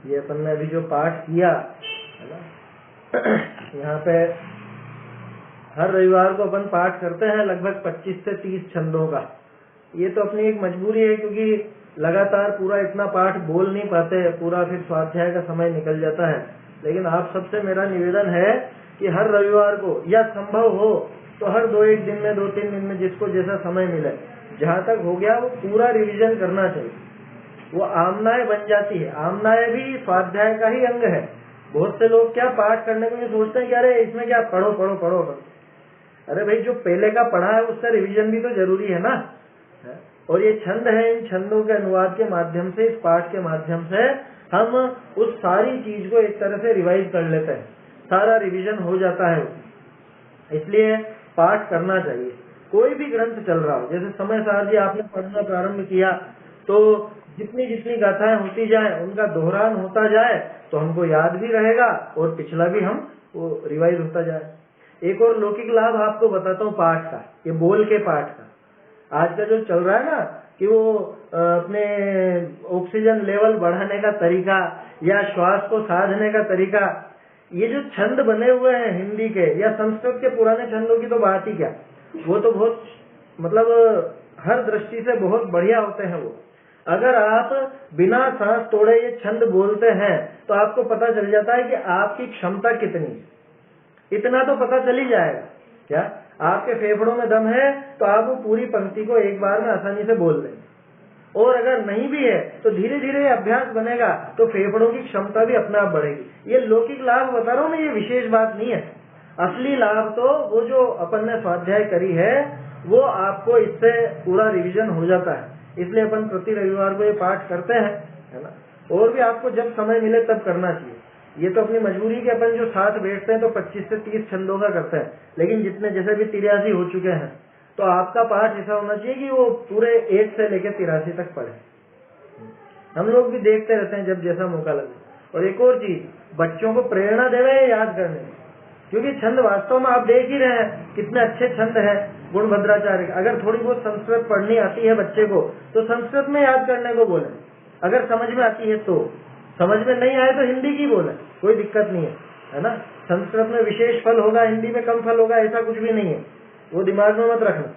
ये अपन ने अभी जो पाठ किया है ना, यहाँ पे हर रविवार को अपन पाठ करते हैं लगभग 25 से 30 छंदों का। ये तो अपनी एक मजबूरी है, क्योंकि लगातार पूरा इतना पाठ बोल नहीं पाते, पूरा फिर स्वाध्याय का समय निकल जाता है। लेकिन आप सबसे मेरा निवेदन है कि हर रविवार को, या संभव हो तो हर 2-1 दिन में, 2-3 दिन में, जिसको जैसा समय मिले, जहाँ तक हो गया वो पूरा रिवीजन करना चाहिए। वो आमनाएं बन जाती है। आमनाएं भी स्वाध्याय का ही अंग है। बहुत से लोग क्या पाठ करने को ये सोचते हैं कि अरे इसमें क्या पढ़ो पढ़ो पढ़ो। अरे भाई, जो पहले का पढ़ा है उसका रिवीजन भी तो जरूरी है ना। और ये छंद है, इन छंदों के अनुवाद के माध्यम से, इस पाठ के माध्यम से हम उस सारी चीज को एक तरह से रिवाइज कर लेते हैं, सारा रिवीजन हो जाता है। इसलिए पाठ करना चाहिए। कोई भी ग्रंथ चल रहा हो, जैसे समय सार जी आपने पढ़ना प्रारंभ किया, तो जितनी जितनी गाथाएं होती जाए उनका दोहरान होता जाए तो हमको याद भी रहेगा और पिछला भी हम वो रिवाइज होता जाए। एक और लौकिक लाभ आपको बताता हूँ पाठ का, ये बोल के पाठ का। आज का जो चल रहा है ना कि वो अपने ऑक्सीजन लेवल बढ़ाने का तरीका या श्वास को साधने का तरीका, ये जो छंद बने हुए हैं हिंदी के या संस्कृत के पुराने छंदों की तो बात ही क्या, वो तो बहुत मतलब हर दृष्टि से बहुत बढ़िया होते हैं वो। अगर आप बिना सांस तोड़े ये छंद बोलते हैं तो आपको पता चल जाता है कि आपकी क्षमता कितनी है। इतना तो पता चल ही जाएगा। क्या आपके फेफड़ों में दम है तो आप वो पूरी पंक्ति को एक बार में आसानी से बोल लेंगे, और अगर नहीं भी है तो धीरे धीरे अभ्यास बनेगा तो फेफड़ों की क्षमता भी अपने आप बढ़ेगी। ये लौकिक लाभ बता रहा हूँ मैं, ये विशेष बात नहीं है। असली लाभ तो वो जो अपन ने स्वाध्याय करी है वो आपको इससे पूरा रिवीजन हो जाता है। इसलिए अपन प्रति रविवार को ये पाठ करते हैं, है ना। और भी आपको जब समय मिले तब करना चाहिए। ये तो अपनी मजबूरी के अपन जो साथ बैठते हैं तो 25 से 30 छंदों का करते हैं, लेकिन जितने जैसे भी 83 हो चुके हैं तो आपका पाठ ऐसा होना चाहिए कि वो पूरे 1 से लेकर 83 तक पढ़े। हम लोग भी देखते रहते हैं जब जैसा मौका लगे। और एक और चीज, बच्चों को प्रेरणा देवे याद करने में, क्योंकि छंद वास्तव में आप देख ही रहे हैं कितने अच्छे छंद है गुणभद्राचार्य। अगर थोड़ी बहुत संस्कृत पढ़नी आती है बच्चे को तो संस्कृत में याद करने को बोले, अगर समझ में आती है तो। समझ में नहीं आए तो हिंदी की बोले, कोई दिक्कत नहीं है ना। संस्कृत में विशेष फल होगा, हिंदी में कम फल होगा, ऐसा कुछ भी नहीं है। वो दिमाग में मत रखना।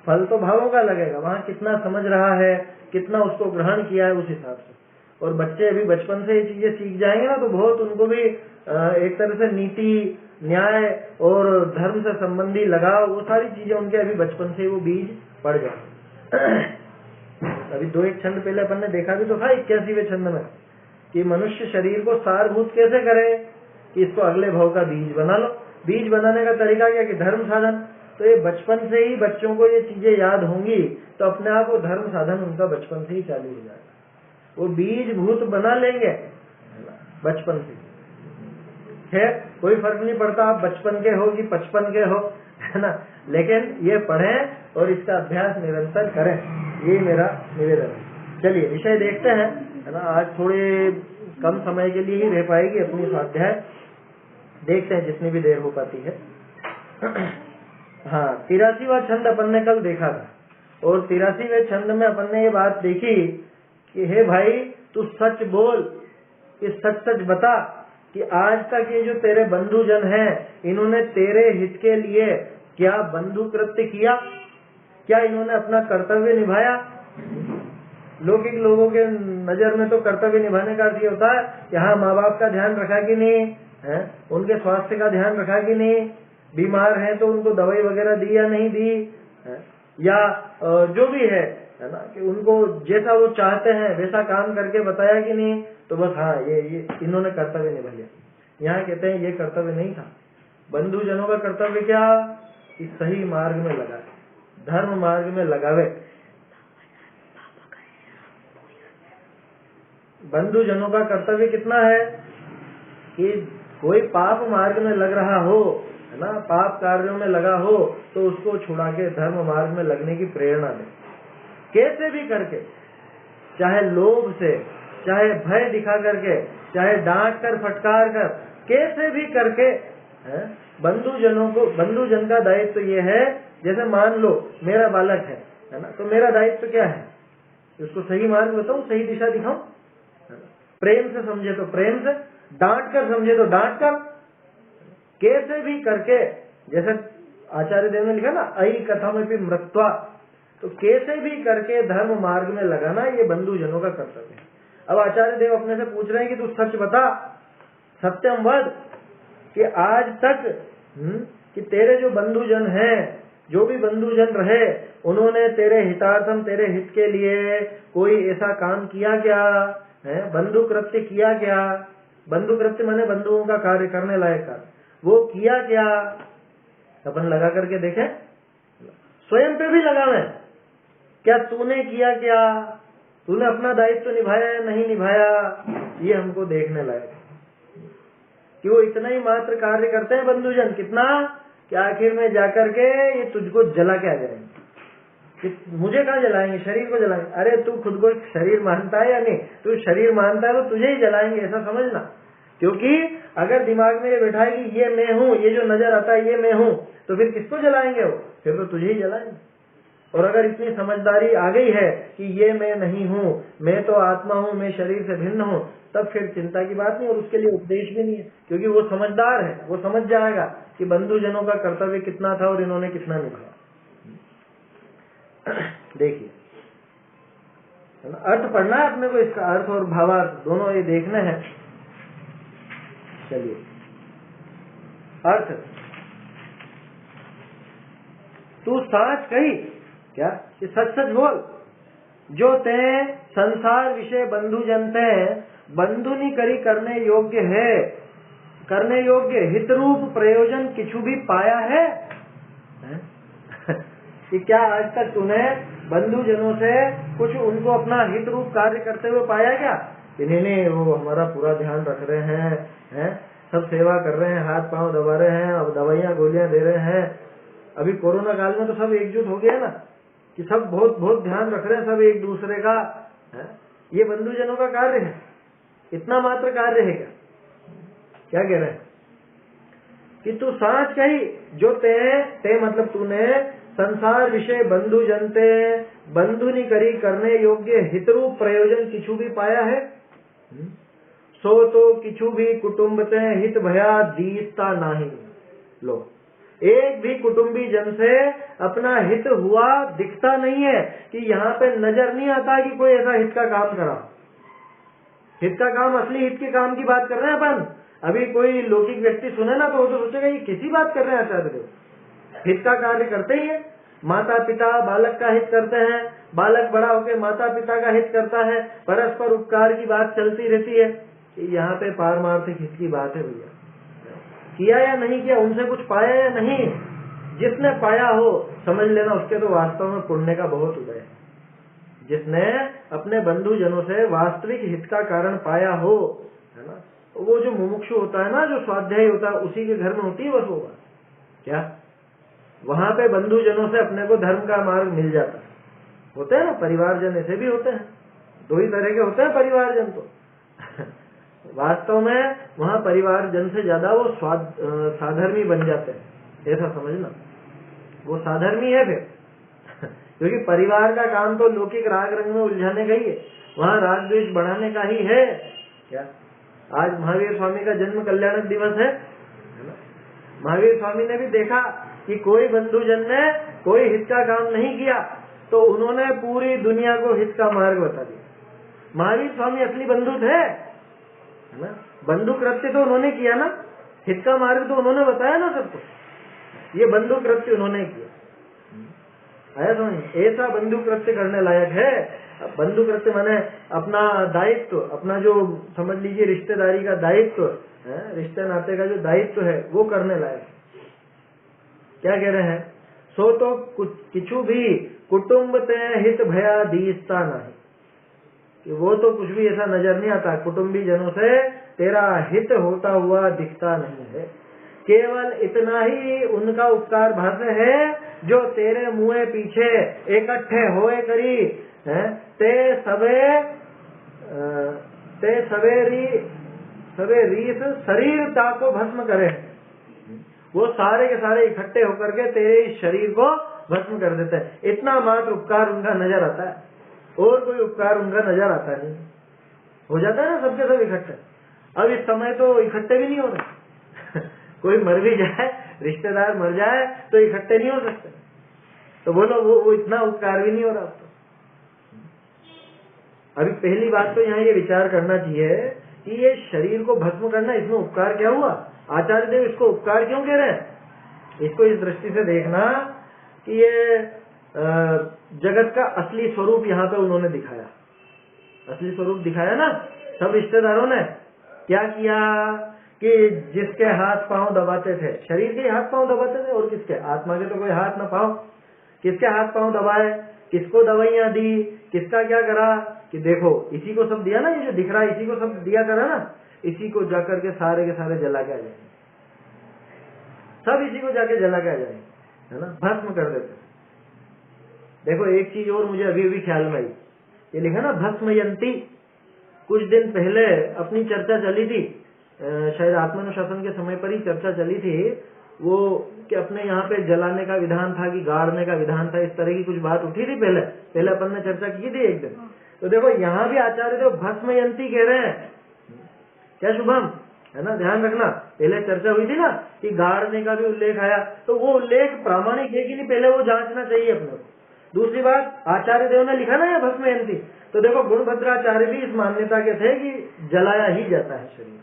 फल तो भावों का लगेगा, वहाँ कितना समझ रहा है, कितना उसको ग्रहण किया है, उस हिसाब से। और बच्चे अभी बचपन से ये चीजें सीख जाएंगे ना तो बहुत उनको भी एक तरह से नीति, न्याय और धर्म से संबंधी लगाव, वो सारी चीजें उनके अभी बचपन से वो बीज पड़ जाए। अभी 2-1 छंद पहले अपन ने देखा भी तो था 81वें छंद में कि मनुष्य शरीर को सारभूत कैसे करे, कि इसको अगले भाव का बीज बना लो। बीज बनाने का तरीका क्या कि धर्म साधन। तो ये बचपन से ही बच्चों को ये चीजें याद होंगी तो अपने आप वो धर्म साधन उनका बचपन से ही चालू हो जाएगा। वो बीज भूत बना लेंगे बचपन से। खैर कोई फर्क नहीं पड़ता आप बचपन के हो कि 55 के हो, है ना, लेकिन ये पढ़ें और इसका अभ्यास निरंतर करें, ये मेरा निवेदन है। चलिए विषय देखते हैं, है ना। आज थोड़े कम समय के लिए ही रह पाएगी अपनी स्वाध्याय, देखते हैं जितनी भी देर हो पाती है। हाँ, 83वां छंद अपन ने कल देखा था, और 83वें छंद में अपन ने ये बात देखी कि हे भाई तू सच बोल, ये सच सच बता कि आज तक ये जो तेरे बंधुजन हैं इन्होंने तेरे हित के लिए क्या बंधु कृत्य किया, क्या इन्होंने अपना कर्तव्य निभाया। लौकिक लोगों के नजर में तो कर्तव्य निभाने का अर्थ ये होता है कि हाँ माँ बाप का ध्यान रखा कि नहीं है, उनके स्वास्थ्य का ध्यान रखा कि नहीं, बीमार हैं तो उनको दवाई वगैरह दी या नहीं दी है, या जो भी है ना, कि उनको जैसा वो चाहते हैं वैसा काम करके बताया कि नहीं। तो बस हाँ ये इन्होंने कर्तव्य निभाया। यहाँ कहते हैं ये कर्तव्य नहीं था। बंधुजनों का कर्तव्य क्या, कि सही मार्ग में लगाए, धर्म मार्ग में लगावे। बंधुजनों का कर्तव्य कितना है कि कोई पाप मार्ग में लग रहा हो, है ना, पाप कार्यों में लगा हो तो उसको छुड़ा के धर्म मार्ग में लगने की प्रेरणा दे, कैसे भी करके, चाहे लोभ से, चाहे भय दिखा करके, चाहे डांट कर फटकार कर, कैसे भी करके। बंधुजनों को, बंधुजन का दायित्व तो ये है, जैसे मान लो मेरा बालक है ना, तो मेरा दायित्व क्या है, उसको सही मार्ग बताऊं, सही दिशा दिखाऊं। प्रेम से समझे तो प्रेम से, डांट कर समझे तो डांट कर, कैसे भी करके, जैसे आचार्य देव ने लिखा ना अई कथम भी मृत्वा, तो कैसे भी करके धर्म मार्ग में लगाना ये बंधुजनों का कर्तव्य है। अब आचार्य देव अपने से पूछ रहे हैं कि तू सच बता, सत्यम वद, कि आज तक कि तेरे जो बंधुजन हैं, जो भी बंधुजन रहे, उन्होंने तेरे हितार्थम, तेरे हित के लिए कोई ऐसा काम किया क्या है, बंधु कृत्य किया क्या? बंधु कृत्य माने बंधुओं का कार्य करने लायक कार्य, वो किया क्या? अपन लगा करके देखें, स्वयं पे भी लगावे, क्या तूने किया, क्या तूने अपना दायित्व तो निभाया या नहीं निभाया, ये हमको देखने लायक है। कि वो इतना ही मात्र कार्य करते हैं बंधुजन, कितना कि आखिर में जाकर के ये तुझको जला के आ जाएंगे। कि मुझे कहाँ जलाएंगे, शरीर को जलाएंगे। अरे तू खुद को शरीर मानता है या नहीं? तू शरीर मानता है तो तुझे ही जलाएंगे, ऐसा समझना। क्योंकि अगर दिमाग में ये बैठा है कि ये मैं हूँ, ये जो नजर आता है ये मैं हूँ, तो फिर किसको जलाएंगे वो? फिर तो तुझे ही जलाएंगे। और अगर इतनी समझदारी आ गई है कि ये मैं नहीं हूँ, मैं तो आत्मा हूँ, मैं शरीर से भिन्न हूँ, तब फिर चिंता की बात नहीं, और उसके लिए उपदेश भी नहीं है, क्योंकि वो समझदार है, वो समझ जाएगा कि बंधुजनों का कर्तव्य कितना था और इन्होंने कितना निभाया। देखिए, अर्थ पढ़ना है अपने को, इसका अर्थ और भावार्थ दोनों ये देखने हैं। चलिए, अर्थ, तू साच कही, क्या कि सच सच बोल, जो ते संसार विषय बंधु जनते बंधुनी करी करने योग्य है, करने योग्य हित रूप प्रयोजन किछु भी पाया है? कि क्या आज तक तूने बंधुजनों से कुछ उनको अपना हित रूप कार्य करते हुए पाया क्या? कि नहीं वो हमारा पूरा ध्यान रख रहे हैं, सब सेवा कर रहे हैं, हाथ पांव दबा रहे हैं, अब दवाइयाँ गोलियां दे रहे हैं। अभी कोरोना काल में तो सब एकजुट हो गया ना, कि सब बहुत बहुत ध्यान रख रहे हैं सब एक दूसरे का, है? ये बंधुजनों का कार्य है, इतना मात्र कार्य है क्या? क्या कह रहे हैं कि तू साच कही, जो ते मतलब तूने संसार विषय बंधु जनते बंधुनी करी करने योग्य हित रूप प्रयोजन किछु भी पाया है? सो तो किछु भी कुटुम्ब ते हित भया दीसता नहीं। लो, एक भी कुटुंबी जन से अपना हित हुआ दिखता नहीं है, कि यहाँ पे नजर नहीं आता कि कोई ऐसा हित का काम करा। हित का काम, असली हित के काम की बात कर रहे हैं अपन। अभी कोई लौकिक व्यक्ति सुने ना तो वो तो सोचेगा ये किसी बात कर रहे हैं आचार्य देव। हित का कार्य करते ही है, माता पिता बालक का हित करते हैं, बालक बड़ा होकर माता पिता का हित करता है, परस्पर उपकार की बात चलती रहती है। यहाँ पे पारमार्थिक हित की बात है भैया, किया या नहीं किया, उनसे कुछ पाया या नहीं, जिसने पाया हो समझ लेना उसके तो वास्तव में पुण्य का बहुत उदय है। जिसने अपने बंधुजनों से वास्तविक हित का कारण पाया हो, है ना, वो जो मुमुक्षु होता है ना, जो स्वाध्यायी होता है, उसी के घर में होती है बस वो बात। क्या वहां पे बंधुजनों से अपने को धर्म का मार्ग मिल जाता है। होते हैं ना परिवारजन, ऐसे भी होते हैं, दो ही तरह के होते हैं परिवारजन। तो वास्तव में वहाँ परिवारजन से ज्यादा वो साधर्मी बन जाते हैं, ऐसा समझना। वो साधर्मी है फिर क्योंकि परिवार का काम तो लौकिक राग रंग में उलझाने का ही है, वहाँ राग द्वेष बढ़ाने का ही है। क्या आज महावीर स्वामी का जन्म कल्याणक दिवस है ना? महावीर स्वामी ने भी देखा कि कोई बंधुजन ने कोई हित का काम नहीं किया, तो उन्होंने पूरी दुनिया को हित का मार्ग बता दिया। महावीर स्वामी असली बंधु थे ना, बंधु कृत्य तो उन्होंने किया ना, हित का मार्ग तो उन्होंने बताया ना सबको। ये बंधु कृत्य उन्होंने किया, आया समझ? ऐसा बंधु कृत्य करने लायक है। बंधु कृत्य माने अपना दायित्व, अपना जो समझ लीजिए रिश्तेदारी का दायित्व है, रिश्ते नाते का जो दायित्व है वो करने लायक। क्या कह रहे हैं? सो तो किछु भी कुटुम्ब ते हित भया दीसता नहीं, कि वो तो कुछ भी ऐसा नजर नहीं आता, कुटुंबी जनों से तेरा हित होता हुआ दिखता नहीं है। केवल इतना ही उनका उपकार भाष्य है जो तेरे मुँह पीछे इकट्ठे होए करी है, ते सवे रीस शरीरता को भस्म करे। वो सारे के सारे इकट्ठे होकर के तेरे शरीर को भस्म कर देते हैं। इतना मात्र उपकार उनका नजर आता है, और कोई उपकार उनका नजर आता नहीं। हो जाता है ना सबके सब इकट्ठे। अब इस समय तो इकट्ठे भी नहीं हो रहे कोई मर भी जाए, रिश्तेदार मर जाए तो इकट्ठे नहीं हो सकते। तो बोलो वो इतना उपकार भी नहीं हो रहा। तो अभी पहली बात तो यहाँ ये विचार करना चाहिए कि ये शरीर को भस्म करना, इसमें उपकार क्या हुआ? आचार्य देव इसको उपकार क्यों कह रहे हैं? इसको इस दृष्टि से देखना कि ये जगत का असली स्वरूप यहाँ पे उन्होंने दिखाया। असली स्वरूप दिखाया ना। सब रिश्तेदारों ने क्या किया कि जिसके हाथ पांव दबाते थे, शरीर के हाथ पांव दबाते थे, और किसके? आत्मा के तो कोई हाथ ना पांव। किसके हाथ पांव दबाए, किसको दवाइयां दी, किसका क्या करा कि देखो इसी को सब दिया ना, ये जो दिख रहा है इसी को सब दिया करा ना, इसी को जाकर के सारे जला के आ जाएंगे, सब इसी को जाके जला के आ जाएंगे, है ना, भस्म कर देते। देखो एक चीज और मुझे अभी ख्याल में आई, ये लिखा ना भस्मयंती। कुछ दिन पहले अपनी चर्चा चली थी, शायद आत्मानुशासन के समय पर ही चर्चा चली थी, वो कि अपने यहाँ पे जलाने का विधान था कि गाड़ने का विधान था, इस तरह की कुछ बात उठी थी पहले अपन ने चर्चा की थी एक दिन। तो देखो यहाँ भी आचार्य देव भस्मयंती कह रहे हैं, क्या शुभम, है ना, ध्यान रखना। पहले चर्चा हुई थी ना कि गाड़ने का भी उल्लेख आया, तो वो उल्लेख प्रामाणिक है कि नहीं पहले वो जांचना चाहिए अपने को। दूसरी बात, आचार्य देव ने लिखा ना यह भस्मयंती, तो देखो गुणभद्राचार्य भी इस मान्यता के थे कि जलाया ही जाता है शरीर।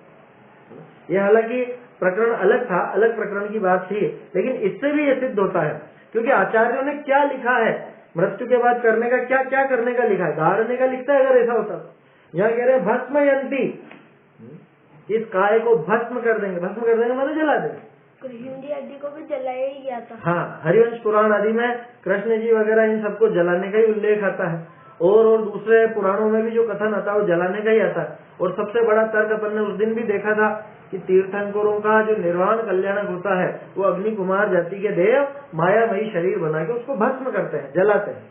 ये हालांकि प्रकरण अलग था, अलग प्रकरण की बात थी, लेकिन इससे भी ये सिद्ध होता है, क्योंकि आचार्यों ने क्या लिखा है, मृत्यु के बाद करने का क्या क्या करने का लिखा है, गाड़ने का लिखता है। अगर ऐसा होता तो यहाँ कह रहे हैं भस्मयंती, इस काय को भस्म कर देंगे। भस्म कर देंगे मतलब जला देंगे। कृष्ण आदि को भी जलाया ही गया था। हाँ, हरिवंश पुराण आदि में कृष्ण जी वगैरह इन सबको जलाने का ही उल्लेख आता है, और दूसरे पुराणों में भी जो कथन आता है वो जलाने का ही आता है। और सबसे बड़ा तर्क अपन ने उस दिन भी देखा था कि तीर्थंकरों का जो निर्वाण कल्याणक होता है वो अग्नि कुमार जाति के देव मायामयी शरीर बना के उसको भस्म करते हैं, जलाते हैं।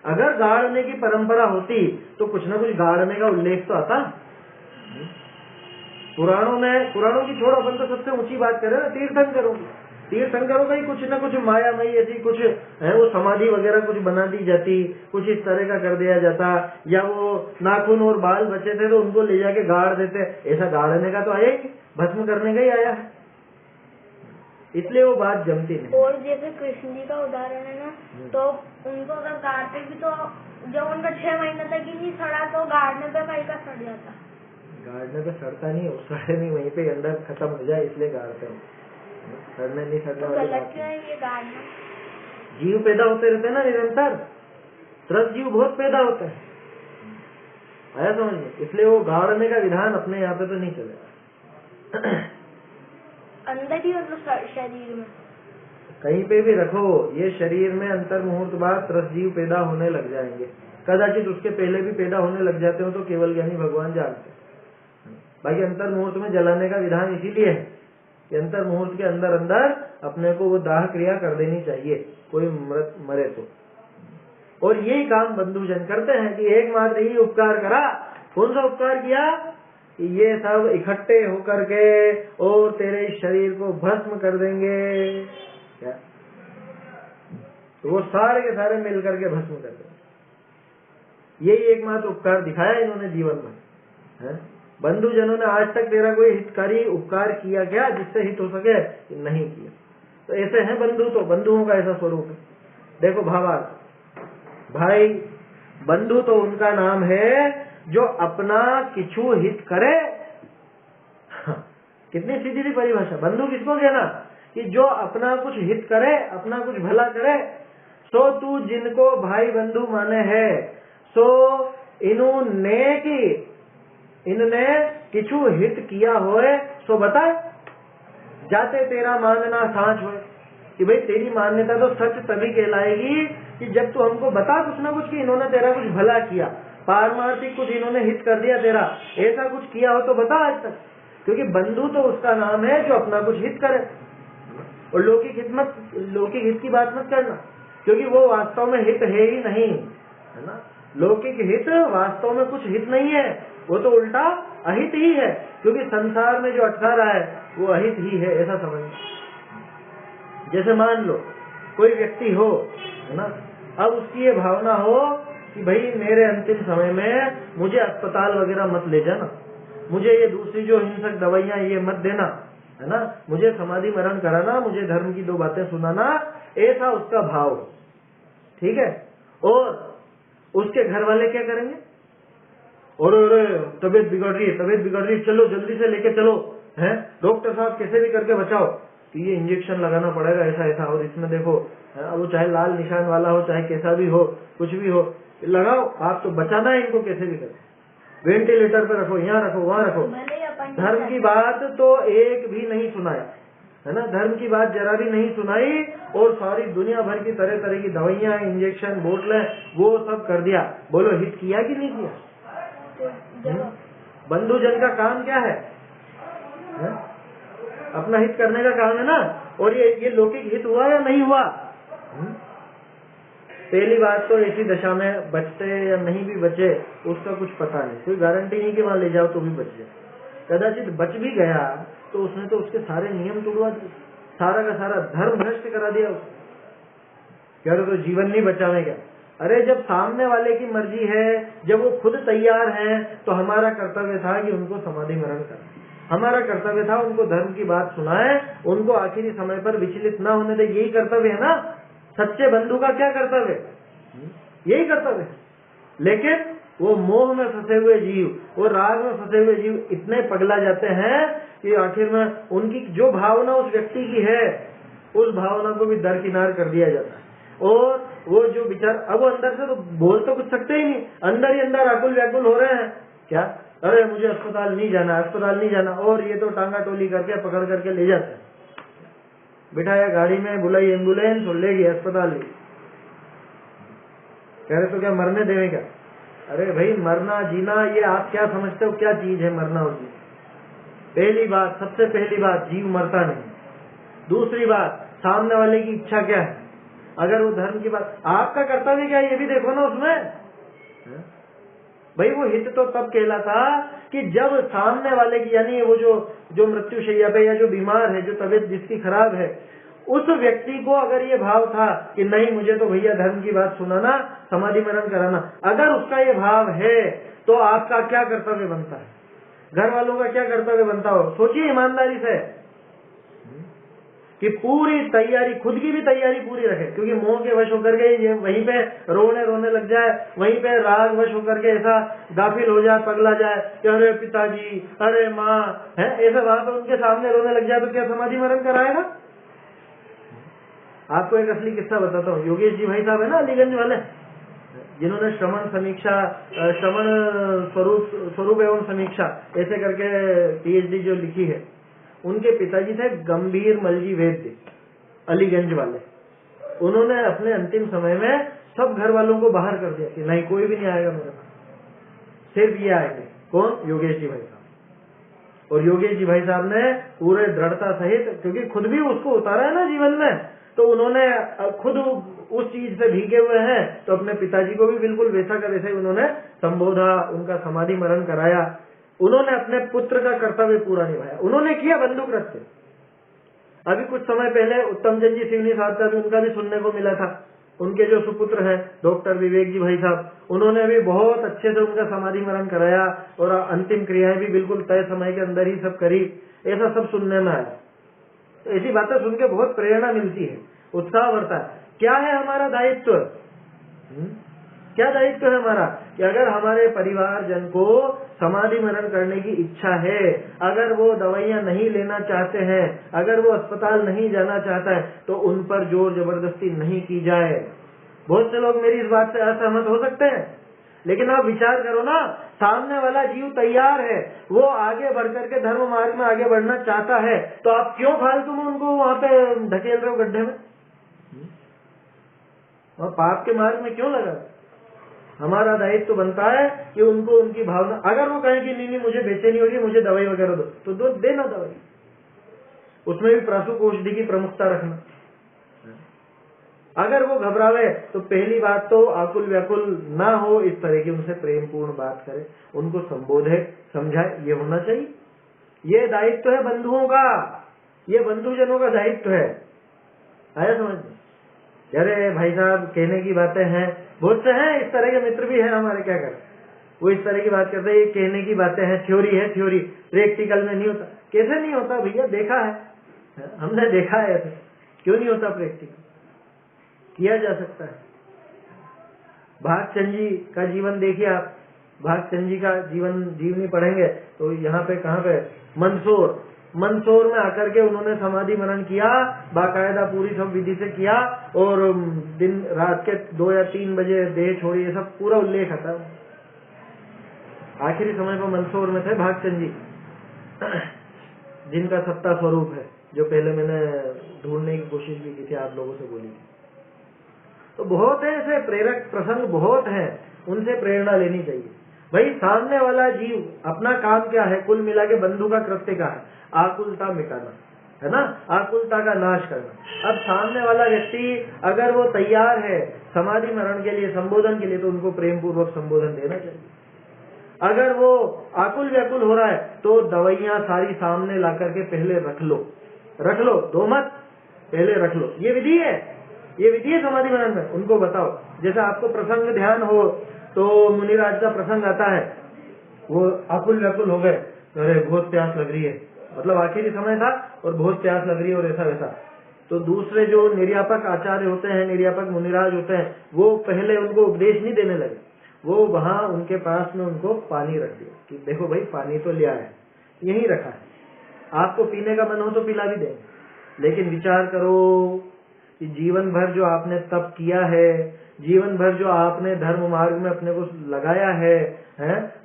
अगर गाड़ने की परंपरा होती तो कुछ न कुछ गाड़ने का उल्लेख तो आता। पुराणों की छोड़ो, अपन तो सबसे ऊंची बात करें ना तीर्थंकरों का ही कुछ न कुछ मायामयी ऐसी कुछ है, वो समाधि वगैरह कुछ बना दी जाती, कुछ इस तरह का कर दिया जाता, या वो नाखून और बाल बचे थे तो उनको ले जाके गाड़ देते। ऐसा गाड़ने का तो आया ही, भस्म करने का ही आया है, इसलिए वो बात जमती नहीं। और जैसे कृष्ण जी का उदाहरण है ना, तो उनको अगर गाड़ते भी तो जब उनका 6 महीने तक ही नहीं सड़ा तो गाड़ने पे कहीं का सड़ जाता। गाड़ने पे सड़ता नहीं, सड़े नहीं, वहीं पे अंदर खत्म हो जाए इसलिए गाड़ते हैं, सड़ने नहीं सड़ने तो वाली गलत क्यों है ये गाड़ना? जीव पैदा होते रहते हैं ना निरंतर, 10 जीव बहुत पैदा होते हैं, आया समझ में, इसलिए वो गाड़ने का विधान अपने यहाँ पे तो नहीं चलेगा। अंदर ही मतलब शरीर में कहीं पे भी रखो, ये शरीर में अंतर मुहूर्त बाद 10 जीव पैदा होने लग जाएंगे, कदाचित उसके पहले भी पैदा होने लग जाते हो तो केवल ज्ञानी भगवान जानते। बाकी अंतर मुहूर्त में जलाने का विधान इसीलिए है कि अंतर मुहूर्त के अंदर अंदर अपने को वो दाह क्रिया कर देनी चाहिए, कोई मरे तो। और यही काम बंधुजन करते हैं कि एकमात्र ही उपकार करा। कौन सा उपकार किया? कि ये सब इकट्ठे होकर के और तेरे शरीर को भस्म कर देंगे, क्या? तो वो सारे के सारे मिल करके भस्म कर देंगे। यही एकमात्र उपकार दिखाया इन्होंने जीवन में, है? बंधुजनों ने आज तक तेरा कोई हितकारी उपकार किया क्या जिससे हित हो सके? नहीं किया। तो ऐसे हैं बंधु, तो बंधुओं का ऐसा स्वरूप है। देखो भावार्थ, भाई बंधु तो उनका नाम है जो अपना किछु हित करे। कितनी सीधी सी परिभाषा। बंधु किसको कहना? कि जो अपना कुछ हित करे, अपना कुछ भला करे। सो तू जिनको भाई बंधु माने है, सो इनने किछु हित किया होए सो बता, जाते तेरा मानना साँच होए। कि भाई तेरी मान्यता तो सच तभी कहलाएगी कि जब तू हमको बता कुछ ना कुछ कि इन्होंने तेरा कुछ भला किया, पारमार्थिक कुछ इन्होंने हित कर दिया तेरा, ऐसा कुछ किया हो तो बता आज तक। क्योंकि बंधु तो उसका नाम है जो अपना कुछ हित करे, और लौकिक हित की बात मत करना, क्योंकि वो वास्तव में हित है ही नहीं, है ना। लौकिक हित वास्तव में कुछ हित नहीं है, वो तो उल्टा अहित ही है, क्योंकि संसार में जो अटका रहा है वो अहित ही है, ऐसा समझना। जैसे मान लो कोई व्यक्ति हो, है ना, अब उसकी ये भावना हो कि भाई मेरे अंतिम समय में मुझे अस्पताल वगैरह मत ले जाना, मुझे ये दूसरी जो हिंसक दवाइयां ये मत देना, है ना, मुझे समाधि मरण कराना, मुझे धर्म की 2 बातें सुनाना, ऐसा उसका भाव। ठीक है। और उसके घर वाले क्या करेंगे? और तबीयत बिगड़ रही है, चलो जल्दी से लेके चलो, है डॉक्टर साहब कैसे भी करके बचाओ, कि ये इंजेक्शन लगाना पड़ेगा ऐसा, और इसमें देखो वो चाहे लाल निशान वाला हो, चाहे कैसा भी हो, कुछ भी हो, लगाओ, आप तो बचाना है इनको कैसे भी करके, वेंटिलेटर पे रखो, यहाँ रखो, वहाँ रखो। धर्म की बात तो एक भी नहीं सुनाया, है ना, धर्म की बात जरा भी नहीं सुनाई, और सारी दुनिया भर की तरह तरह की दवाइयां, इंजेक्शन, बोतलें, वो सब कर दिया। बोलो हित किया कि नहीं किया? बंधुजन का काम क्या है? अपना हित करने का काम है ना। और ये लौकिक हित हुआ या नहीं हुआ? पहली बात तो ऐसी दशा में बचते या नहीं भी बचे उसका कुछ पता नहीं, कोई गारंटी नहीं कि वहां ले जाओ तो भी बच जाए। कदाचित बच भी गया तो उसने तो उसके सारे नियम तोड़वा दिए, सारा का सारा धर्म भ्रष्ट करा दिया उसने। क्या तो जीवन नहीं बचावे क्या? अरे जब सामने वाले की मर्जी है, जब वो खुद तैयार है, तो हमारा कर्तव्य था कि उनको समाधि मरण करना, हमारा कर्तव्य था उनको धर्म की बात सुनाए, उनको आखिरी समय पर विचलित ना होने दे। यही कर्तव्य है ना। सच्चे बंधु का क्या कर्तव्य? यही कर्तव्य है। लेकिन वो मोह में फंसे हुए जीव, वो राग में फंसे हुए जीव इतने पगला जाते हैं कि आखिर में उनकी जो भावना उस व्यक्ति की है, उस भावना को भी दरकिनार कर दिया जाता है। और वो जो विचार, अब वो अंदर से तो बोल तो कुछ सकते ही नहीं, अंदर ही अंदर आकुल व्याकुल हो रहे हैं। क्या? अरे मुझे अस्पताल नहीं जाना, अस्पताल नहीं जाना, और ये तो टांगा टोली करके पकड़ करके ले जाते हैं, बिठाया गाड़ी में, बुलाई एम्बुलेंस और ले गए अस्पताल। कह रहे तो क्या मरने देवे क्या? अरे भाई मरना जीना ये आप क्या समझते हो, क्या चीज है मरना और जीना? पहली बात, सबसे पहली बात, जीव मरता नहीं। दूसरी बात, सामने वाले की इच्छा क्या है। अगर वो धर्म की बात, आपका कर्तव्य क्या है ये भी देखो ना उसमें। भाई वो हित तो तब कहलाता कि जब सामने वाले की, यानी वो जो मृत्यु शैया पे या जो बीमार है, जो तबीयत जिसकी खराब है, उस व्यक्ति को अगर ये भाव था कि नहीं मुझे तो भैया धर्म की बात सुनाना, समाधि मरण कराना, अगर उसका ये भाव है तो आपका क्या कर्तव्य बनता है, घर वालों का क्या कर्तव्य बनता हो? सोचिए ईमानदारी से कि पूरी तैयारी, खुद की भी तैयारी पूरी रखे, क्योंकि मोह के वश होकर के ये वहीं पे रोने लग जाए, वहीं पे राग वश होकर के ऐसा गाफिल हो जाए, पगला जाए कि अरे पिताजी, अरे माँ, है ऐसा वहां पर उनके सामने रोने लग जाए तो क्या समाधि मरण कराएगा? आपको एक असली किस्सा बताता हूँ। योगेश जी भाई साहब है ना अलीगंज वाले, जिन्होंने श्रवण समीक्षा, श्रवण स्वरूप एवं समीक्षा ऐसे करके PhD जो लिखी है, उनके पिताजी थे गंभीर मलजी वैद्य, अलीगंज वाले। उन्होंने अपने अंतिम समय में सब घर वालों को बाहर कर दिया कि नहीं कोई भी नहीं आएगा मेरे पास, सिर्फ ये आएंगे। कौन? योगेश जी भाई साहब। और योगेश जी भाई साहब ने पूरे दृढ़ता सहित, क्योंकि खुद भी उसको उतारा है ना जीवन में, तो उन्होंने खुद उस चीज से भीगे हुए हैं, तो अपने पिताजी को भी बिल्कुल वैसा का वैसा ही उन्होंने संबोधा, उनका समाधि मरण कराया। उन्होंने अपने पुत्र का कर्तव्य पूरा निभाया, उन्होंने किया बंधु कृत्य। अभी कुछ समय पहले उत्तम चंद जी सिवनी साहब का भी, उनका भी सुनने को मिला था। उनके जो सुपुत्र हैं डॉक्टर विवेक जी भाई साहब, उन्होंने भी बहुत अच्छे से उनका समाधि मरण कराया और अंतिम क्रियाएं भी बिल्कुल तय समय के अंदर ही सब करी। ऐसा सब सुनने में आया। तो ऐसी बातें सुन के बहुत प्रेरणा मिलती है, उत्साह बढ़ता है। क्या है हमारा दायित्व? क्या दायित्व है हमारा कि अगर हमारे परिवार जन को समाधि मरण करने की इच्छा है, अगर वो दवाइयां नहीं लेना चाहते हैं, अगर वो अस्पताल नहीं जाना चाहता है, तो उन पर जोर जबरदस्ती नहीं की जाए। बहुत से लोग मेरी इस बात से असहमत हो सकते हैं, लेकिन आप विचार करो ना, सामने वाला जीव तैयार है, वो आगे बढ़ करके धर्म मार्ग में आगे बढ़ना चाहता है, तो आप क्यों फालतू में उनको वहां पे धकेल रहे हो गड्ढे में, और पाप के मार्ग में क्यों लगा? हमारा दायित्व तो बनता है कि उनको उनकी भावना, अगर वो कहें कि नहीं मुझे बेचैनी हो रही है, मुझे दवाई वगैरह दो, तो दो, देना दवाई। उसमें भी प्रासुक औषधि की प्रमुखता रखना। अगर वो घबरावे तो पहली बात तो आकुल व्याकुल ना हो, इस तरह की उनसे प्रेमपूर्ण बात करे, उनको संबोधे, समझाए, ये होना चाहिए। ये दायित्व है बंधुओं का, ये बंधुजनों का दायित्व है। आया समझ में? अरे भाई साहब कहने की बातें हैं, बहुत से हैं इस तरह के मित्र भी हैं हमारे, क्या करें, वो इस तरह की बात करते हैं, ये कहने की बातें हैं, थ्योरी है, थ्योरी प्रैक्टिकल में नहीं होता। कैसे नहीं होता भैया, देखा है, हमने देखा है ऐसे, क्यों नहीं होता प्रैक्टिकल, किया जा सकता है। भागचंद जी का जीवन देखिए आप, भागचंद जी का जीवनी पढ़ेंगे तो यहाँ पे कहाँ पे मंदसौर में आकर के उन्होंने समाधि मनन किया, बाकायदा पूरी सब विधि से किया, और दिन रात के 2 या 3 बजे देह छोड़ी, ये सब पूरा उल्लेख आता है। आखिरी समय पर मंदसौर में थे भागचंद जी, जिनका सत्ता स्वरूप है, जो पहले मैंने ढूंढने की कोशिश भी की थी, आप लोगों से बोली थी। तो बहुत है ऐसे प्रेरक प्रसंग, बहुत है, उनसे प्रेरणा लेनी चाहिए। भाई सामने वाला जीव अपना काम क्या है, कुल मिला के बंधु का कृत्य क्या है, आकुलता मिटाना है ना, आकुलता का नाश करना। अब सामने वाला व्यक्ति अगर वो तैयार है समाधि मरण के लिए, संबोधन के लिए, तो उनको प्रेम पूर्वक संबोधन देना चाहिए। अगर वो आकुल व्याकुल हो रहा है तो दवाइयां सारी सामने ला करके पहले रख लो, दो मत, पहले रख लो। ये विधि है, ये विधि है समाधि मनन में, उनको बताओ। जैसे आपको प्रसंग ध्यान हो तो मुनिराज का प्रसंग आता है, वो आकुल व्याकुल हो गए, अरे बहुत प्यास लग रही है, मतलब आखिरी समय था और बहुत प्यास लग रही है और ऐसा वैसा, तो दूसरे जो निर्यापक आचार्य होते हैं, निर्यापक मुनिराज होते हैं, वो पहले उनको उपदेश नहीं देने लगे, वो वहां उनके पास में उनको पानी रख दिया कि देखो भाई पानी तो लिया है, यही रखा है, आपको पीने का मन हो तो पिला भी देंगे, लेकिन विचार करो कि जीवन भर जो आपने तप किया है, जीवन भर जो आपने धर्म मार्ग में अपने को लगाया है,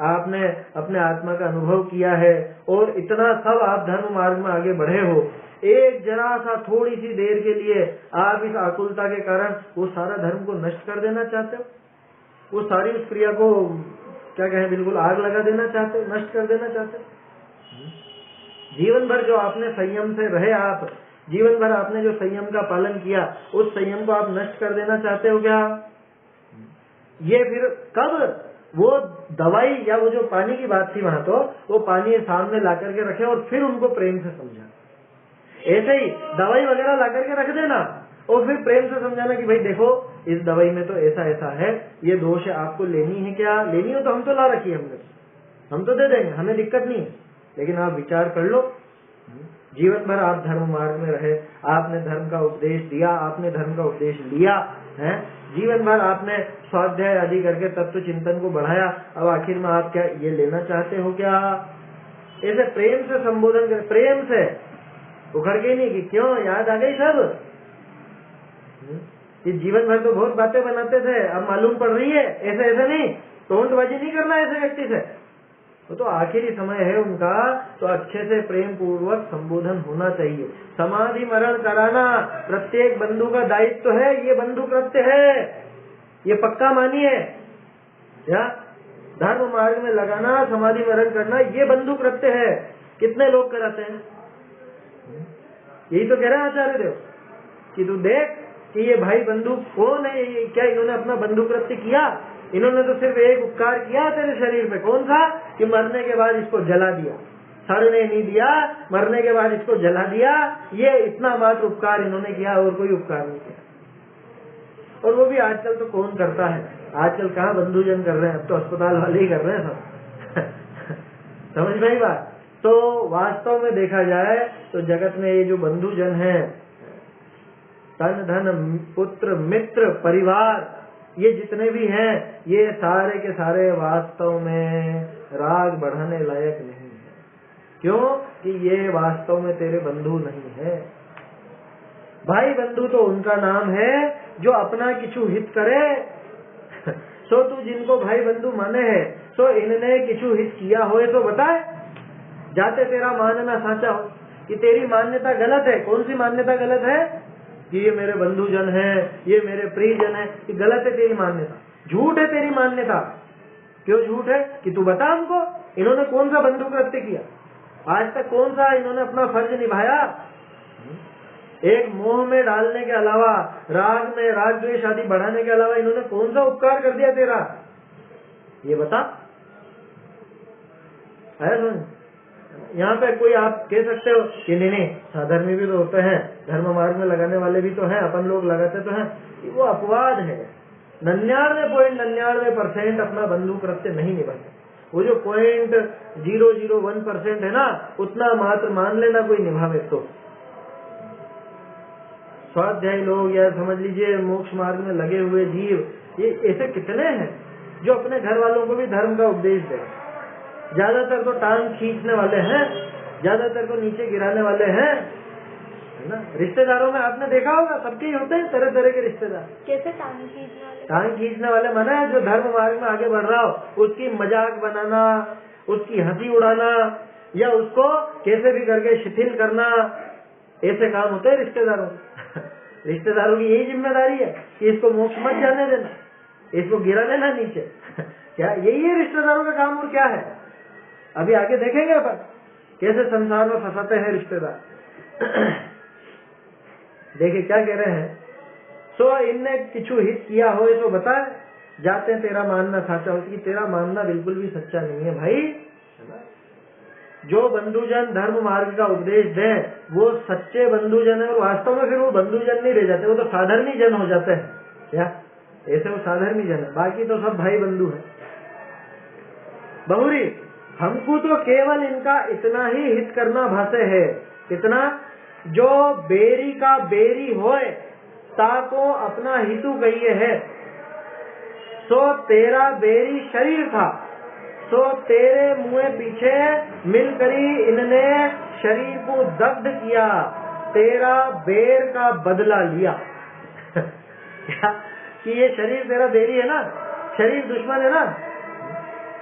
आपने अपने आत्मा का अनुभव किया है, और इतना सब आप धर्म मार्ग में आगे बढ़े हो, एक जरा सा थोड़ी सी देर के लिए आप इस आकुलता के कारण वो सारा धर्म को नष्ट कर देना चाहते हो, वो सारी उस क्रिया को क्या कहें, बिल्कुल आग लगा देना चाहते हो, नष्ट कर देना चाहते हो। जीवन भर जो आपने संयम से रहे, आप जीवन भर आपने जो संयम का पालन किया, उस संयम को आप नष्ट कर देना चाहते हो क्या? ये फिर कब वो दवाई या वो जो पानी की बात थी वहां, तो वो पानी सामने ला करके रखे और फिर उनको प्रेम से समझा। ऐसे ही दवाई वगैरह ला करके रख देना और फिर प्रेम से समझाना कि भाई देखो इस दवाई में तो ऐसा ऐसा है, ये दोष है, आपको लेनी है क्या? लेनी हो तो हम तो ला रखी है हमने, हम तो दे देंगे, हमें दिक्कत नहीं है, लेकिन आप विचार कर लो। जीवन भर आप धर्म मार्ग में रहे, आपने धर्म का उपदेश दिया, आपने धर्म का उपदेश लिया है, जीवन भर आपने स्वाध्याय आदि करके तत्व चिंतन को बढ़ाया, अब आखिर में आप क्या ये लेना चाहते हो क्या? ऐसे प्रेम से संबोधन कर, प्रेम से उखड़ के नहीं कि क्यों याद आ गई सब, ये जीवन भर तो बहुत बातें बनाते थे, अब मालूम पड़ रही है, ऐसे ऐसे नहीं, टोंटबाजी नहीं करना ऐसे व्यक्ति से। वो तो आखिरी समय है उनका, तो अच्छे से प्रेम पूर्वक संबोधन होना चाहिए। समाधि मरण कराना प्रत्येक बंधु का दायित्व है, ये बंधु कृत्य है, ये पक्का मानिए। या धर्म मार्ग में लगाना, समाधि मरण करना, ये बंधु कृत्य है। कितने लोग कराते हैं? यही तो कह रहे हैं आचार्य देव कि तू देख कि ये भाई बंधु कौन है, क्या इन्होंने अपना बंधु कृत्य किया? इन्होंने तो सिर्फ एक उपकार किया तेरे शरीर पे, कौन सा? कि मरने के बाद इसको जला दिया, सड़ने नहीं दिया, मरने के बाद इसको जला दिया, ये इतना मात्र उपकार इन्होंने किया, और कोई उपकार नहीं किया। और वो भी आजकल तो कौन करता है, आजकल कहाँ बंधुजन कर रहे हैं, अब तो अस्पताल वाले ही कर रहे हैं सब। समझ में ही बात। तो वास्तव में देखा जाए तो जगत में ये जो बंधुजन है, तन धन पुत्र मित्र परिवार, ये जितने भी हैं, ये सारे के सारे वास्तव में राग बढ़ाने लायक नहीं है। क्यों? कि ये वास्तव में तेरे बंधु नहीं है। भाई बंधु तो उनका नाम है जो अपना किछु हित करे। सो तू जिनको भाई बंधु माने है, सो इनने किछु हित किया होए तो बताए, जाते तेरा मानना साचा हो कि तेरी मान्यता गलत है। कौन सी मान्यता गलत है? कि ये मेरे बंधुजन है, ये मेरे प्रियजन है, कि गलत है तेरी मान्यता, झूठ है तेरी मान्यता। क्यों झूठ है? कि तू बता हमको, इन्होंने कौन सा बंधु कृत्य किया, आज तक कौन सा इन्होंने अपना फर्ज निभाया? एक मोह में डालने के अलावा, राग में राग द्वेष आदि बढ़ाने के अलावा इन्होंने कौन सा उपकार कर दिया तेरा, ये बता। है यहाँ पे कोई आप कह सकते हो कि नहीं साधर्मी भी तो होते हैं, धर्म मार्ग में लगाने वाले भी तो हैं, अपन लोग लगाते तो हैं, वो अपवाद है। 99.99% अपना बंधु कृत्य नहीं निभाते। वो जो 0.001% है ना, उतना मात्र मान लेना कोई निभावे तो। स्वाध्यायी लोग या समझ लीजिए मोक्ष मार्ग में लगे हुए जीव, ये ऐसे कितने हैं जो अपने घर वालों को भी धर्म का उपदेश दें। ज्यादातर तो टांग खींचने वाले हैं, ज्यादातर तो नीचे गिराने वाले हैं, है ना। रिश्तेदारों में आपने देखा होगा, सबके ही होते हैं तरह तरह के रिश्तेदार। कैसे टांग खींचने वाले? टांग खींचने वाले माना है जो धर्म मार्ग में आगे बढ़ रहा हो, उसकी मजाक बनाना, उसकी हंसी उड़ाना, या उसको कैसे भी करके शिथिल करना, ऐसे काम होते हैं रिश्तेदारों रिश्तेदारों की यही जिम्मेदारी है कि इसको मोक्ष मत जाने देना, इसको गिरा देना नीचे क्या यही है रिश्तेदारों का काम? और क्या है? अभी आगे देखेंगे अपन कैसे संसार में फंसाते हैं रिश्तेदार। देखिए क्या कह रहे हैं, सो इनने किछु हित किया हो तो बता, जाते तेरा मानना साचा हो। कि तेरा मानना बिल्कुल भी सच्चा नहीं है भाई। जो बंधुजन धर्म मार्ग का उपदेश दें वो सच्चे बंधुजन है, और वास्तव में फिर वो बंधुजन नहीं रह जाते, वो तो साधर्मी जन हो जाते हैं। क्या ऐसे वो साधर्मी जन है, बाकी तो सब भाई बंधु है। बहुरी हमको तो केवल इनका इतना ही हित करना भाते है, कितना, जो बेरी का बेरी होए ताको अपना हितु कहिए है। सो तेरा बेरी शरीर था, सो तेरे मुँह पीछे मिलकरी इनने शरीर को दग्ध किया, तेरा बेर का बदला लिया। क्या कि ये शरीर तेरा बेरी है ना, शरीर दुश्मन है ना।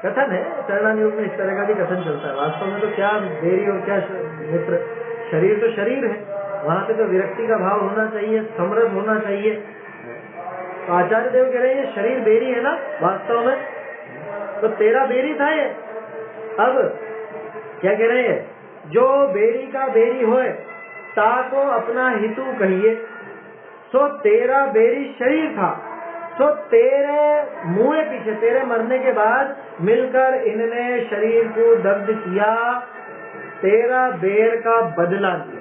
कथन है चरणान योग में, इस तरह का भी कथन चलता है। वास्तव में तो क्या बेरी और क्या मित्र, शरीर तो शरीर है, वहाँ पे तो विरक्ति का भाव होना चाहिए, समरस होना चाहिए। तो आचार्य देव कह रहे हैं ये शरीर बेरी है ना वास्तव में, तो तेरा बेरी था ये। अब क्या कह रहे हैं, जो बेरी का बेरी होए ताको अपना हितु कहिए। सो तेरा बेरी शरीर था, तो तेरे मुँह पीछे, तेरे मरने के बाद मिलकर इनने शरीर को दग्ध किया, तेरा बेर का बदला लिया।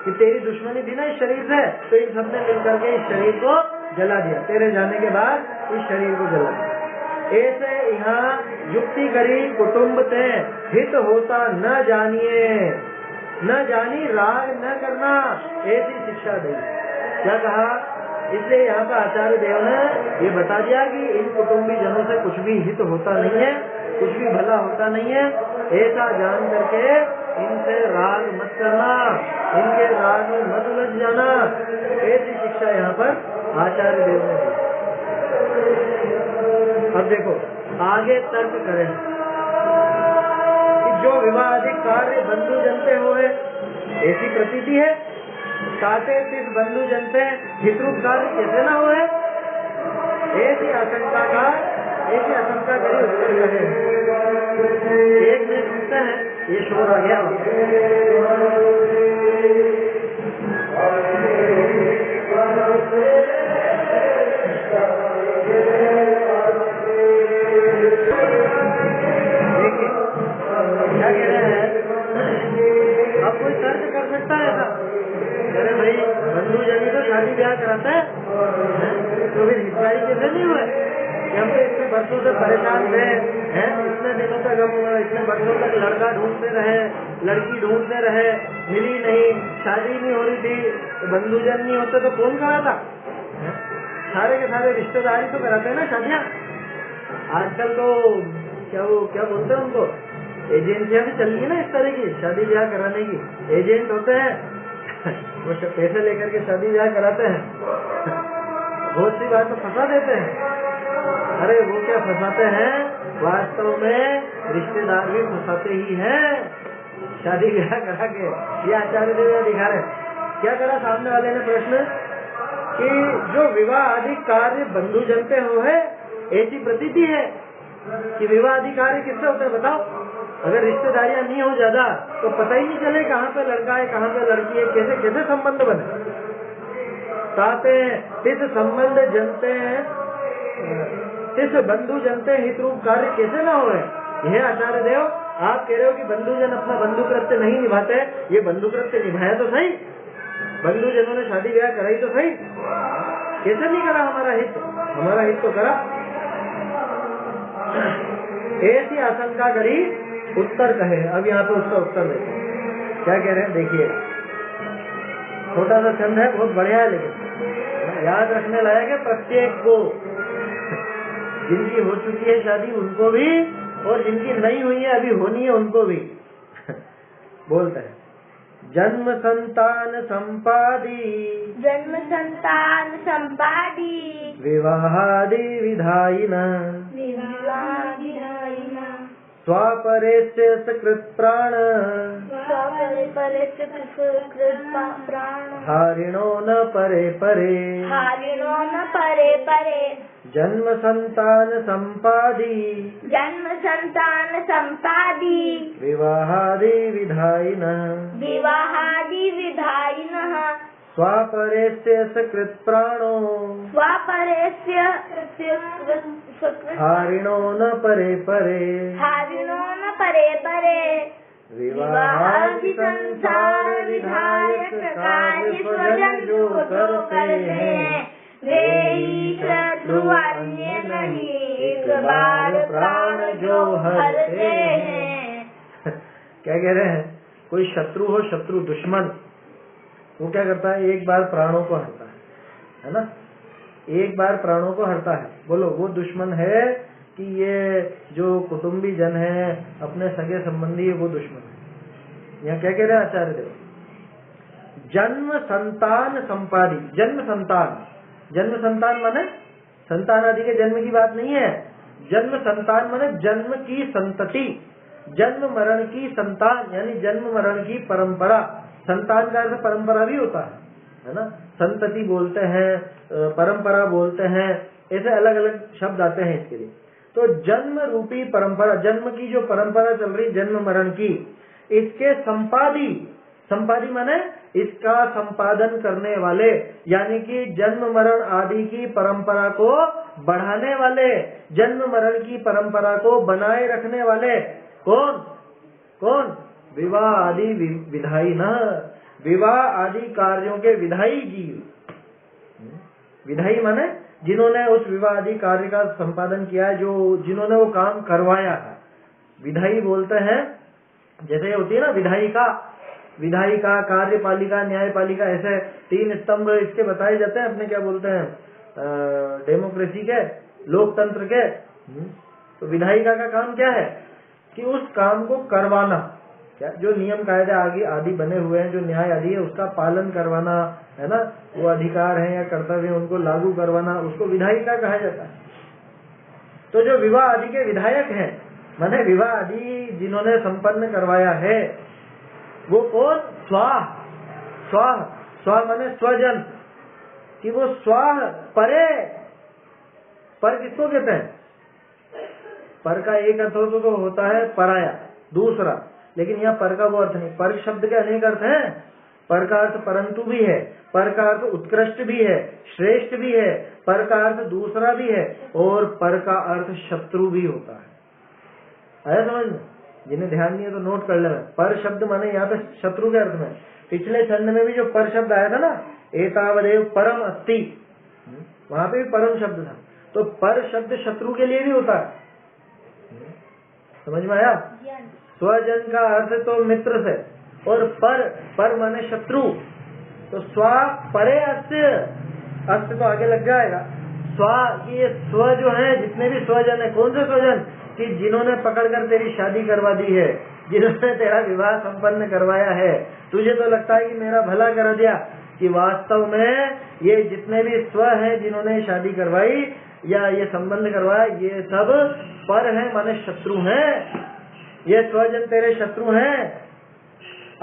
कि तेरी दुश्मनी थी ना इस शरीर से, तो इन सबने मिलकर के इस शरीर को जला दिया, तेरे जाने के बाद इस शरीर को जला दिया। ऐसे यहाँ युक्ति करी कुटुम्ब ते हित होता न जानिए, न जानी राग न करना, ऐसी शिक्षा दी। क्या कहा? इसलिए यहाँ पर आचार्य देव ने ये बता दिया कि इन कुटुंबी जनों से कुछ भी हित होता नहीं है, कुछ भी भला होता नहीं है। ऐसा जान करके इनसे राग मत करना, इनके राग में मत उलझ जाना, ऐसी शिक्षा यहाँ पर आचार्य देव ने दी। अब देखो आगे तर्क करें कि जो विवादिक कार्य बंधु जनते हुए ऐसी प्रतीति है, काटे तिस बंधु जनते हितरूप कार्य कैसे न हुए, ऐसी आशंका करी उत्तर करें। एक में सुनते हैं, ये शोर आ गया। देखिए क्या कह रहे हैं, अब कोई तर्क कर सकता है ऐसा? अरे भाई बंधु जनी तो शादी ब्याह कराता है, तो फिर हितकारी कैसे नहीं हुए? हम तो इतने वर्षों से परेशान थे, इतने दिनों तक हम इतने वर्षों तक लड़का ढूंढते रहे, लड़की ढूंढते रहे, मिली नहीं, शादी नहीं हो रही थी, तो बंधुजन नहीं होते तो कौन कराता? सारे के सारे रिश्तेदारी तो कराते हैं ना शादियाँ। आजकल तो क्या बोलते हैं उनको, एजेंसियां भी चल रही है ना इस तरह की, शादी ब्याह कराने की। एजेंट होते हैं वो पैसे लेकर के शादी ब्याह कराते हैं, बहुत सी बात तो फंसा देते हैं। अरे वो क्या फंसाते हैं, वास्तव में रिश्तेदार भी फंसाते ही हैं शादी ब्याह करा के। ये आचार्य देव दिखा रहे क्या करा सामने वाले ने प्रश्न कि जो विवाह आदि कार्य बंधु जनते हो है, ऐसी प्रतीति है कि विवाह आदि कार्य किससे होते हैं बताओ? अगर रिश्तेदारियां नहीं हो ज्यादा तो पता ही नहीं चले कहाँ पे लड़का है कहाँ पे लड़की है, कैसे कैसे संबंध बने। ताते तिस संबंध जनते, तिस बंधु जनते हित रूप कार्य कैसे न हो, यह आचार्य देव आप कह रहे हो कि बंधुजन अपना बंधु कृत्य नहीं निभाते, ये बंधु कृत्य निभाया तो सही, बंधुजनों ने शादी ब्याह कराई तो सही, कैसे नहीं करा हमारा हित? हमारा हित तो करा। ऐसी आशंका करी, उत्तर कहे। अब यहाँ पे उसका उत्तर देखो क्या कह रहे हैं, देखिए छोटा सा छंद है, बहुत बढ़िया है, लेकिन याद रखने लायक है प्रत्येक को। जिनकी हो चुकी है शादी उनको भी, और जिनकी नहीं हुई है अभी होनी है उनको भी। बोलते हैं जन्म संतान संपादी, जन्म संतान संपादी, विवाहादि विधायिना, विवाहादिधायिना, स्वापरेस्य सकृत प्राण, स्वपरिपरस्य कृत प्राण, हारिणो न परे परे, हारिणो न परे परे, जन्म संतान संपादी, जन्म संतान संपादी, विवाहादि विधायिना, विवाहादि विधायिनः, स्वापरेस्य सकृत प्राणो, स्वापरेस्य हारिणो न परे परे, हारिणो न परे परे, विवाहादि संसार विधायक कार्य स्वजन जो करते हैं, वे शत्रु अन्य नहीं, एक बार प्राण जो हरते हैं। क्या कह रहे हैं? कोई शत्रु हो, शत्रु दुश्मन, वो क्या करता है? एक बार प्राणों को हरता है ना? एक बार प्राणों को हरता है। बोलो वो दुश्मन है कि ये जो कुटुंबी जन है, अपने सगे संबंधी है, वो दुश्मन है। यहाँ क्या कह रहे हैं आचार्य देव? जन्म संतान संपादी, जन्म संतान, जन्म संतान माने संतान आदि के जन्म की बात नहीं है। जन्म संतान माने जन्म की संतति, जन्म मरण की संतान, यानी जन्म मरण की परंपरा। संतान का अर्थ परंपरा भी होता है ना? संतति बोलते हैं, परंपरा बोलते हैं, ऐसे अलग अलग शब्द आते हैं इसके लिए। तो जन्म रूपी परंपरा, जन्म की जो परंपरा चल रही जन्म मरण की, इसके संपादी, संपादी माने इसका संपादन करने वाले, यानी कि जन्म मरण आदि की परंपरा को बढ़ाने वाले, जन्म मरण की परंपरा को बनाए रखने वाले कौन? कौन? विवाह आदि विधायी न, विवाह आदि कार्यों के विधायी जीव। विधायी माने जिन्होंने उस विवाह आदि कार्य का संपादन किया है, जो जिन्होंने वो काम करवाया है, विधायी बोलते हैं। जैसे होती है ना विधायिका, विधायिका, कार्यपालिका, न्यायपालिका, ऐसे तीन स्तंभ इसके बताए जाते हैं अपने, क्या बोलते हैं, डेमोक्रेसी के, लोकतंत्र के। तो विधायिका का काम क्या है? कि उस काम को करवाना, क्या जो नियम कायदे आदि बने हुए हैं, जो न्याय आदि है, उसका पालन करवाना है ना, वो अधिकार है या कर्तव्य है उनको लागू करवाना, उसको विधायिका कहा जाता है। तो जो विवाह आदि के विधायक हैं, माने विवाह आदि जिन्होंने संपन्न करवाया है, वो कौन? स्वाह, स्वाह, स्वाह माने स्वजन, कि वो स्वाह परे, पर किसको कहते हैं? पर का एक अर्थ तो होता है पराया, दूसरा, लेकिन यहाँ पर का वो अर्थ नहीं। पर शब्द के अनेक अर्थ हैं। पर का अर्थ परंतु भी है, पर का अर्थ उत्कृष्ट भी है, श्रेष्ठ भी है, पर का अर्थ दूसरा भी है, और पर का अर्थ शत्रु भी होता है। आया समझ में? जिन्हें ध्यान नहीं है तो नोट कर लेना। पर शब्द माने यहाँ पे शत्रु के अर्थ में। पिछले छंद में भी जो पर शब्द आया था ना, एतावदेव परम अस्ति, वहां पे भी परम शब्द था। तो पर शब्द शत्रु के लिए भी होता है। समझ में आया? स्वजन का अर्थ तो मित्र से, और पर माने शत्रु। तो स्वा परे अस्य, अस्य तो आगे लग जाएगा। स्वा, ये स्व जो है, जितने भी स्वजन है, कौन से स्वजन? कि जिन्होंने पकड़कर तेरी शादी करवा दी है, जिन्होंने तेरा विवाह संपन्न करवाया है। तुझे तो लगता है कि मेरा भला कर दिया, कि वास्तव में ये जितने भी स्व है जिन्होंने शादी करवाई या ये संबंध करवाया, ये सब पर है माने शत्रु हैं। ये स्वजन तेरे शत्रु हैं।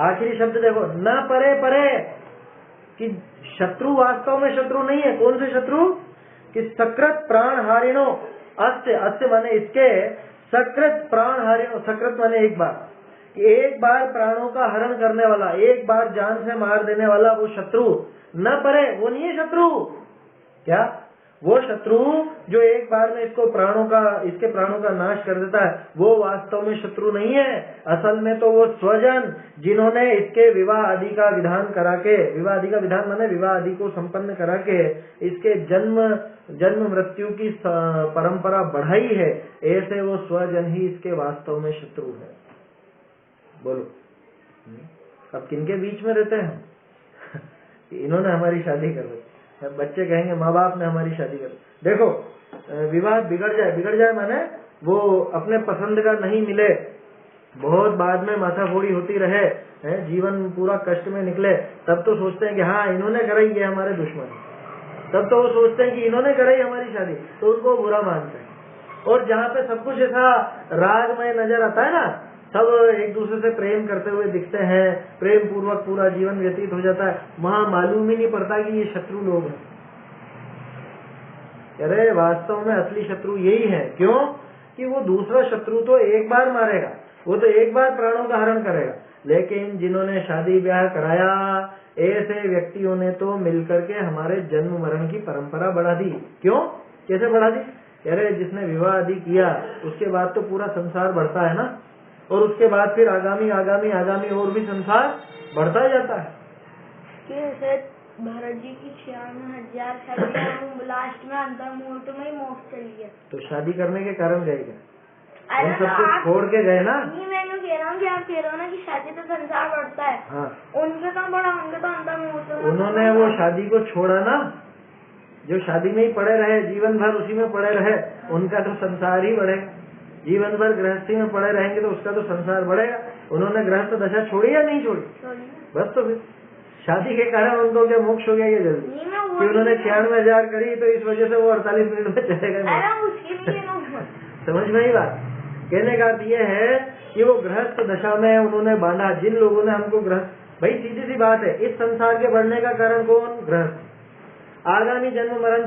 आखिरी शब्द देखो, न परे परे, कि शत्रु वास्तव में शत्रु नहीं है। कौन से शत्रु? कि सकृत प्राण हारिणो, अस्य, अस्य माने इसके, सकृत प्राण हारिणो, सकृत माने एक बार, एक बार प्राणों का हरण करने वाला, एक बार जान से मार देने वाला वो शत्रु। न परे, वो नहीं है शत्रु। क्या? वो शत्रु जो एक बार में इसके प्राणों का नाश कर देता है, वो वास्तव में शत्रु नहीं है। असल में तो वो स्वजन जिन्होंने इसके विवाह आदि का विधान करा के, विवाह आदि का विधान माने विवाह आदि को संपन्न करा के इसके जन्म मृत्यु की परंपरा बढ़ाई है, ऐसे वो स्वजन ही इसके वास्तव में शत्रु है। बोलो अब किनके बीच में रहते हैं? इन्होंने हमारी शादी कर दी, बच्चे कहेंगे माँ बाप ने हमारी शादी कर दी। देखो विवाह बिगड़ जाए माने वो अपने पसंद का नहीं मिले, बहुत बाद में माथाफोड़ी होती रहे, जीवन पूरा कष्ट में निकले, तब तो सोचते हैं कि हाँ इन्होंने कराई, ये हमारे दुश्मन। तब तो वो सोचते हैं कि इन्होंने कराई हमारी शादी, तो उनको बुरा मानते हैं। और जहाँ पे सब कुछ ऐसा रागमय नजर आता है ना, सब एक दूसरे से प्रेम करते हुए दिखते हैं, प्रेम पूर्वक पूरा जीवन व्यतीत हो जाता है, वहाँ मालूम ही नहीं पड़ता कि ये शत्रु लोग हैं। अरे वास्तव में असली शत्रु यही है। क्यों? कि वो दूसरा शत्रु तो एक बार मारेगा, वो तो एक बार प्राणों का हरण करेगा, लेकिन जिन्होंने शादी ब्याह कराया ऐसे व्यक्तियों ने तो मिलकर के हमारे जन्म मरण की परंपरा बढ़ा दी। क्यों? कैसे बढ़ा दी? अरे जिसने विवाह आदि किया उसके बाद तो पूरा संसार बढ़ता है ना, और उसके बाद फिर आगामी और भी संसार बढ़ता जाता है। जैसे भरत जी की 96,000 शादी लास्ट में अंतर मुहूर्त में ही मोक्ष चली गया, तो शादी करने के कारण गए क्या? सब कुछ छोड़ के गए ना। नहीं, मैं यूँ कह रहा हूँ कि आप कह रहे हो ना कि शादी तो संसार बढ़ता है। हाँ, उनके तो बड़ा, उनके तो अंतर मुहूर्त, उन्होंने वो शादी को छोड़ा ना, जो शादी में ही पड़े रहे, जीवन भर उसी में पड़े रहे, उनका तो संसार ही बढ़ेगा। जीवन भर गृहस्थी में पड़े रहेंगे तो उसका तो संसार बढ़ेगा। उन्होंने गृहस्थ दशा छोड़ी या नहीं छोड़ी? बस तो फिर शादी के कारण उनको क्या मोक्ष हो गया ये जल्दी? कि उन्होंने 96,000 करी तो इस वजह से वो 48 मिनट में चलेगा। समझ में ही बात? कहने का अर्थ ये है कि वो गृहस्थ दशा में उन्होंने बांधा। जिन लोगों ने हमको गृहस्थ, भाई सीधी सी बात है, इस संसार के बढ़ने का कारण कौन? गृहस्थ। आगामी जन्म मरण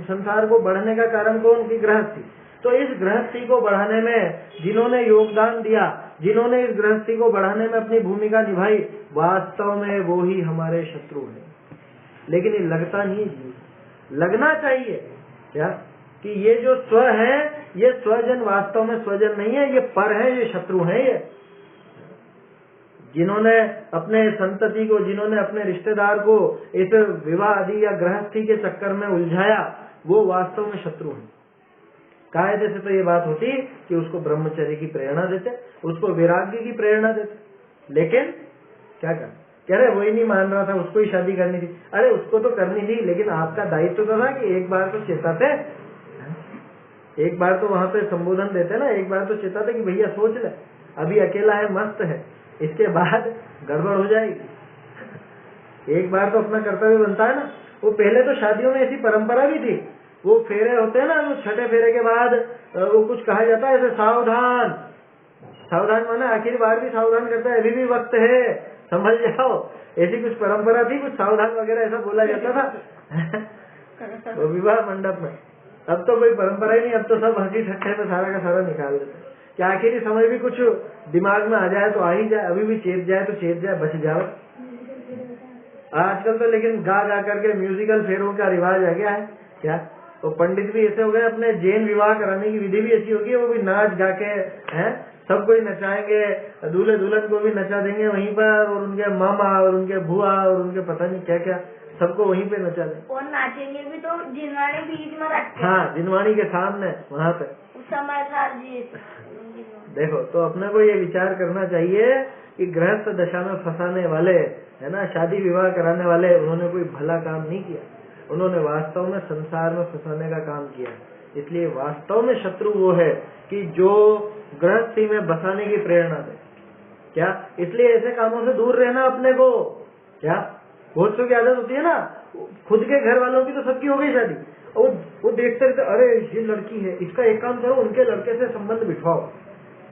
संसार को बढ़ने का कारण कौन? की गृहस्थी। तो इस गृहस्थी को बढ़ाने में जिन्होंने योगदान दिया, जिन्होंने इस गृहस्थी को बढ़ाने में अपनी भूमिका निभाई, वास्तव में वो ही हमारे शत्रु हैं। लेकिन ये लगता नहीं है, लगना चाहिए क्या कि ये जो स्व है, ये स्वजन वास्तव में स्वजन नहीं है, ये पर है, ये शत्रु है। ये जिन्होंने अपने संतति को, जिन्होंने अपने रिश्तेदार को इस विवाह आदि या गृहस्थी के चक्कर में उलझाया, वो वास्तव में शत्रु है। कायदे से तो ये बात होती कि उसको ब्रह्मचर्य की प्रेरणा देते, उसको वैराग्य की प्रेरणा देते, लेकिन क्या कर कह रहे, वही नहीं मान रहा था, उसको ही शादी करनी थी। अरे उसको तो करनी थी, लेकिन आपका दायित्व तो था कि एक बार तो चेताते, एक बार तो वहां पे संबोधन देते ना, एक बार तो चेताते कि भैया सोच ले, अभी अकेला है, मस्त है, इसके बाद गड़बड़ हो जाएगी। एक बार तो अपना कर्तव्य बनता है ना। वो पहले तो शादियों में ऐसी परंपरा भी थी, वो फेरे होते हैं ना, वो छठे फेरे के बाद वो कुछ कहा जाता है ऐसे, सावधान। सावधान माना आखिरी बार भी सावधान करता है, अभी भी वक्त है, संभल जाओ। ऐसी कुछ परंपरा थी, कुछ सावधान वगैरह ऐसा बोला जाता था वो विवाह मंडप में। अब तो कोई परंपरा ही नहीं, अब तो सब हंसी ठट्ठे में सारा का सारा निकाल देते हैं कि आखिरी समय भी कुछ दिमाग में आ जाए तो आ ही जाए, अभी भी चेत जाए तो चेत जाए, बच जाओ। आजकल तो लेकिन गा गा करके म्यूजिकल फेरों का रिवाज आ गया है क्या। तो पंडित भी ऐसे हो गए, अपने जैन विवाह कराने की विधि भी ऐसी होगी, वो भी नाच गा के हैं, सबको ही नचाएंगे, दूल्हे दुल्हन को भी नचा देंगे वहीं पर, और उनके मामा और उनके बुआ और उनके पता नहीं क्या क्या, सबको वहीं पे नचा देंगे। और नाचेंगे भी तो जिनवाणी बीच में रखते, हाँ, जिनवाणी के सामने वहाँ पे देखो। तो अपने को ये विचार करना चाहिए कि गृहस्थ दशा में फंसाने वाले है ना, शादी विवाह कराने वाले, उन्होंने कोई भला काम नहीं किया, उन्होंने वास्तव में संसार में फंसाने का काम किया। इसलिए वास्तव में शत्रु वो है कि जो गृहस्थी में बसाने की प्रेरणा दे। क्या? इसलिए ऐसे कामों से दूर रहना अपने को। क्या? बहुत सौ की आदत होती है ना, खुद के घर वालों की तो सबकी हो गई शादी, और वो देखते रहते, अरे ये लड़की है, इसका एक काम करो, उनके लड़के से संबंध बिठाओ,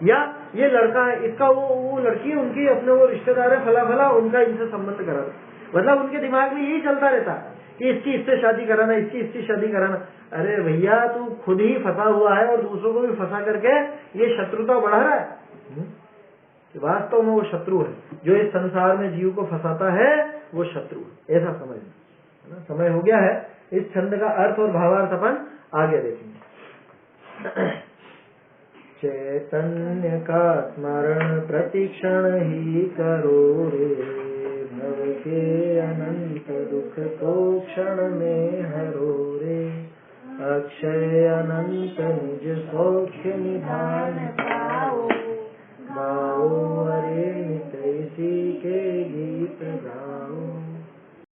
या ये लड़का है, इसका वो लड़की है, उनकी अपने वो रिश्तेदार है फला फला, उनका इनसे संबंध करा दो। मतलब उनके दिमाग में यही चलता रहता है कि इसकी इससे शादी कराना, इसकी शादी कराना। अरे भैया, तू खुद ही फंसा हुआ है और दूसरों को भी फंसा करके ये शत्रुता बढ़ा रहा है। वास्तव में वो शत्रु है, जो इस संसार में जीव को फंसाता है, वो शत्रु है, ऐसा समझना है ना। समय हो गया है, इस छंद का अर्थ और भावार्थ अपन आगे देखेंगे। चैतन्य का स्मरण प्रतिक्षण ही करो रे, भव के अनंत दुख को क्षण में हरो रे, अक्षय अनंत निज सौख्य निधान